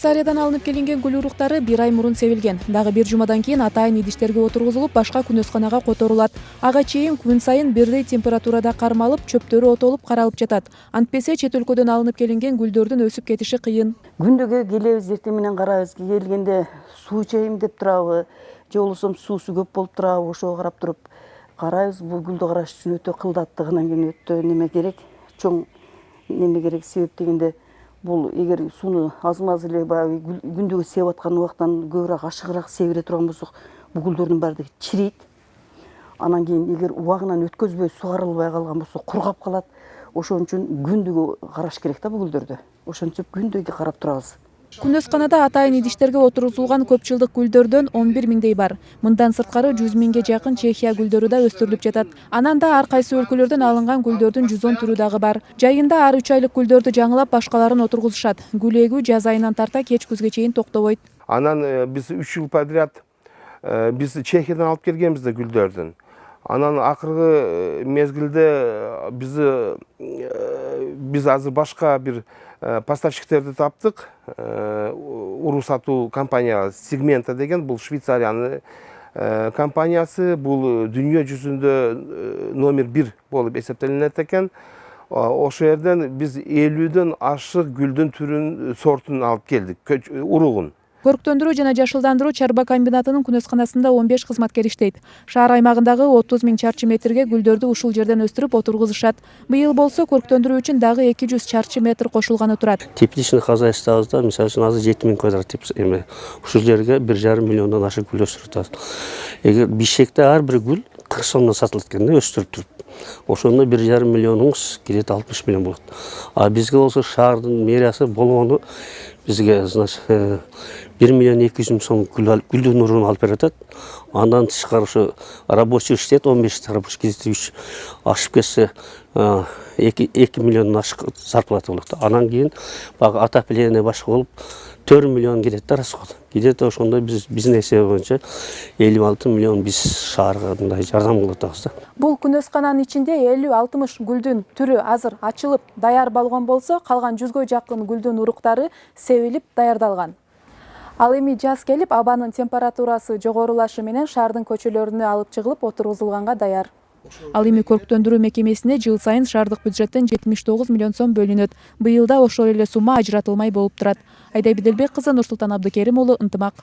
Швейцариядан алынып келинген гүл уруктары бир ай мурун себилген. Дагы бир жумадан кийин атайын идиштерге отургузулуп, башка күнөсканага которулат. Ага чейин күн сайын бирдей температурада кармалып, чөптөрү отолуп каралып жатат. Антпесе чет өлкөдөн алынып келинген гүлдөрдүн өсүп кетиши кыйын. Күндөгө келебиз, эртең менен карайбыз. Келгенде суу ичейм деп турабы, же болбосо суусу көп болуп турабы, ошого карап туруп карайбыз. Бул гүлдү караш үчүн өтө кылдаттыгынан кийин өтө неме керек, чоң неме керек. Себеп дегенде бул эгер сууну азмаз эле баягы күндөгө себип аткан убактан көбүрөөк ашыгыраак себире турган болсок, бул гүлдөрдүн баардыгы чирейт. Анан кийин эгер убагынан өткөзбөй сугарылбай калган болсо кургап калат. Ошон үчүн күндөгө караш керек да бул гүлдөрдү. Ошентип күндөгө карап турабыз. Күнөсканада атайын идиштерге отургузулган көп жылдык гүлдөрдөн 11 миңдей бар. Мындан сырткары 100 миңге жакын Чехия гүлдөрү да өстүрүлүп жатат. Анан да ар кайсы өлкөлөрдөн алынган гүлдөрдүн 110 түрү дагы бар. Жайында ар 3 айлык гүлдөрдү жаңылап башкаларын отургузушат. Гүл эгүү жаз айынан тарта кеч күзгө чейин токтобойт. Анан биз 3 жыл подряд биз Чехиядан алып келгенбиз да гүлдөрдүн. Анан акыркы мезгилде биз азыр башка бир поставщиктерди таптык. Уруу сатуу компания Сегмента деген, бул Швейцариянын компаниясы, бул дүйнө жүзүндө номер 1 болуп эсептелинет экен. Ошол жерден биз 50дөн ашык гүлдүн түрүн, сортун алып келдик, уругун. Көрктөндүрүү жана жашылдандыруу чарба комбинатынын күнөсканасында 15 кызматкер иштейт. Шаар аймагындагы 30 миң чарчы метрге гүлдөрдү ушул жерден өстүрүп отургузушат. Быйыл болсо көрктөндүрүү үчүн дагы 200 чарчы метр кошулганы турат. Тепличный хозяйствобузда, мисалы үчүн азыр 7 миң квадрат эме, ушул жерге 1,5 миллиондон ашык гүл өстүрүп атабыз. Эгер Бишкекте ар бир гүл 40 сомдон сатылат экен да, өстүрүп туруп. Ошондо 1,5 миллионуңуз келет 60 миллион болот. А бизге болсо шаардын мэриясы болгону бизге, значит, 1 миллион 200 миң сом гүлдүн уругун алып берип атат. Андан тышкары ошо рабочий иштейт, 15 рабочий кезиктирүүчү. Ашып кетсе 2 миллион ашык зарплата болот. Анан кийин баягы отопление башка болуп 4 миллион кетет да расход. Где-то ошондой биздин эсеби боюнча 56 миллион биз шаарга мындай жардам кылып атабыз да. Бул күнөскананын ичинде 50-60 гүлдүн түрү азыр ачылып даяр болгон болсо, калган 100гө жакын гүлдүн уруктары себилип даярдалган. Ал эми жаз келип, абанын температурасы жогорулашы менен шаардын көчөлөрүнө алып чыгылып отургузулганга даяр. Ал эми көрктөндүрүү мекемесине жыл сайын шаардык бюджеттен 79 миллион сом бөлүнөт. Быйыл да ошол эле сумма ажыратылмай болуп турат. Айда Биделбек кызы, Нурсултан Абдыкерим уулу, Ынтымак.